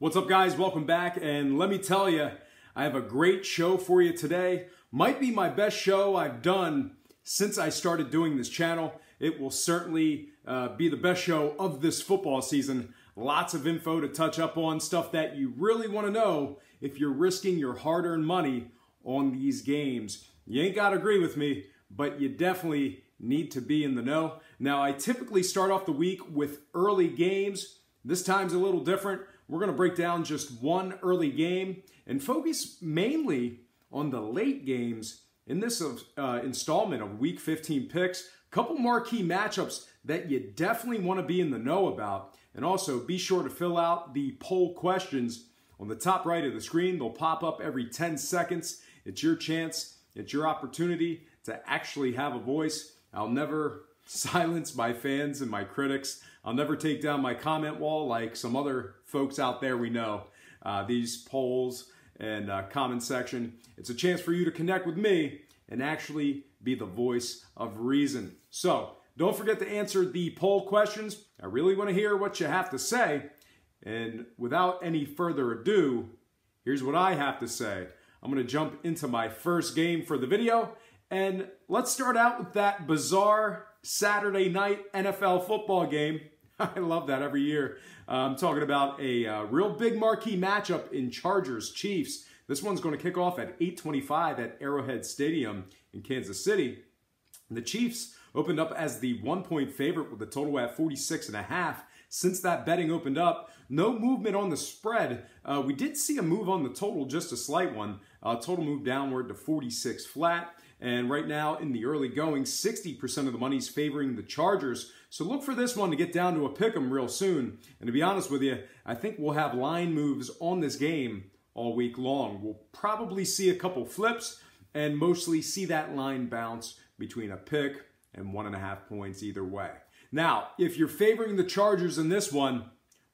What's up, guys? Welcome back, and let me tell you, I have a great show for you today. Might be my best show I've done since I started doing this channel. It will certainly be the best show of this football season. Lots of info to touch up on, stuff that you really want to know if you're risking your hard-earned money on these games. You ain't got to agree with me, but you definitely need to be in the know. Now, I typically start off the week with early games. This time's a little different. We're going to break down just one early game and focus mainly on the late games in this installment of Week 15 picks. A couple marquee matchups that you definitely want to be in the know about. And also be sure to fill out the poll questions on the top right of the screen. They'll pop up every 10 seconds. It's your chance. It's your opportunity to actually have a voice. I'll never silence my fans and my critics. I'll never take down my comment wall like some other folks out there we know. These polls and comment section, it's a chance for you to connect with me and actually be the voice of reason. So don't forget to answer the poll questions. I really want to hear what you have to say. And without any further ado, here's what I have to say. I'm going to jump into my first game for the video. And let's start out with that bizarre Saturday night NFL football game. I love that every year. I'm talking about a real big marquee matchup in Chargers-Chiefs. This one's going to kick off at 8:25 at Arrowhead Stadium in Kansas City. The Chiefs opened up as the 1-point favorite with a total at 46.5. Since that betting opened up, no movement on the spread. We did see a move on the total, just a slight one. Total moved downward to 46 flat. And right now, in the early going, 60% of the money's favoring the Chargers. So look for this one to get down to a pick 'em real soon. And to be honest with you, I think we'll have line moves on this game all week long. We'll probably see a couple flips and mostly see that line bounce between a pick and 1.5 points either way. Now, if you're favoring the Chargers in this one,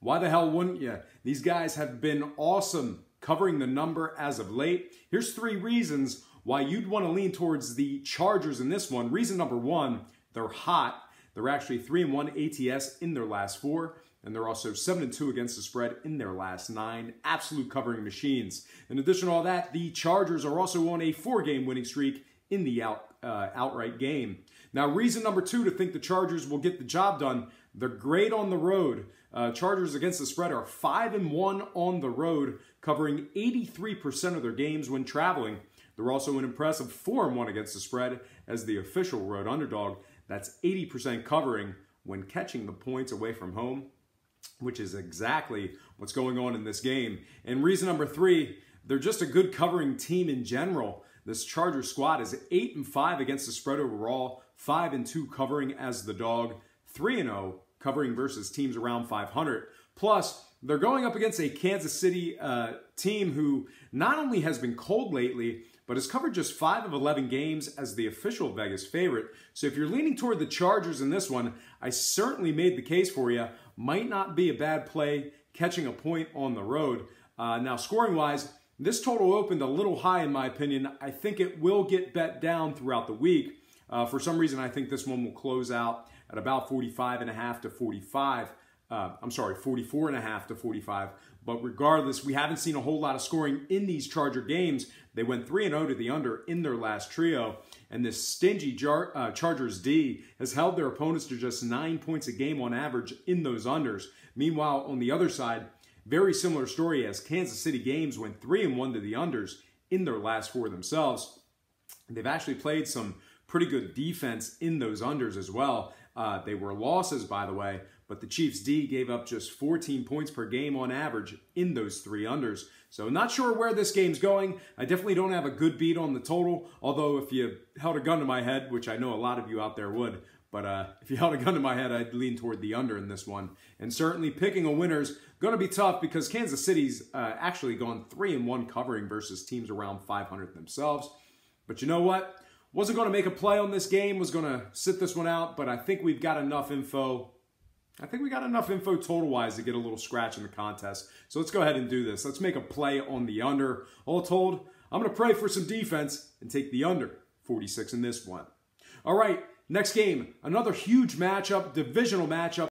why the hell wouldn't you? These guys have been awesome covering the number as of late. Here's 3 reasons why you'd want to lean towards the Chargers in this one. Reason number 1, they're hot. They're actually 3-1 ATS in their last 4, and they're also 7-2 against the spread in their last 9. Absolute covering machines. In addition to all that, the Chargers are also on a 4-game winning streak in the outright game. Now, reason number 2 to think the Chargers will get the job done, they're great on the road. Chargers against the spread are 5-1 on the road, covering 83% of their games when traveling. They're also an impressive 4-1 against the spread as the official road underdog. That's 80% covering when catching the points away from home, which is exactly what's going on in this game. And reason number 3, they're just a good covering team in general. This Chargers squad is 8-5 against the spread overall, 5-2 covering as the dog, 3-0 covering versus teams around 500. Plus, they're going up against a Kansas City team who not only has been cold lately, but has covered just 5 of 11 games as the official Vegas favorite. So if you're leaning toward the Chargers in this one, I certainly made the case for you. Might not be a bad play catching a point on the road. Now, scoring-wise, this total opened a little high in my opinion. I think it will get bet down throughout the week. For some reason, I think this one will close out at about 45.5 to 45. 44.5 to 45. But regardless, we haven't seen a whole lot of scoring in these Charger games. They went 3-0 to the under in their last trio. And this stingy Chargers D has held their opponents to just 9 points a game on average in those unders. Meanwhile, on the other side, very similar story as Kansas City games went 3-1 to the unders in their last 4 themselves. They've actually played some pretty good defense in those unders as well. They were losses, by the way, but the Chiefs D gave up just 14 points per game on average in those 3 unders. So not sure where this game's going. I definitely don't have a good beat on the total, although if you held a gun to my head, which I know a lot of you out there would, but if you held a gun to my head, I'd lean toward the under in this one. And certainly picking a winner's going to be tough because Kansas City's actually gone 3-1 covering versus teams around 500 themselves. But you know what? Wasn't going to make a play on this game, was going to sit this one out, but I think we've got enough info. I think we got enough info total-wise to get a little scratch in the contest. So let's go ahead and do this. Let's make a play on the under. All told, I'm going to pray for some defense and take the under 46 in this one. All right, next game, another huge matchup, divisional matchup.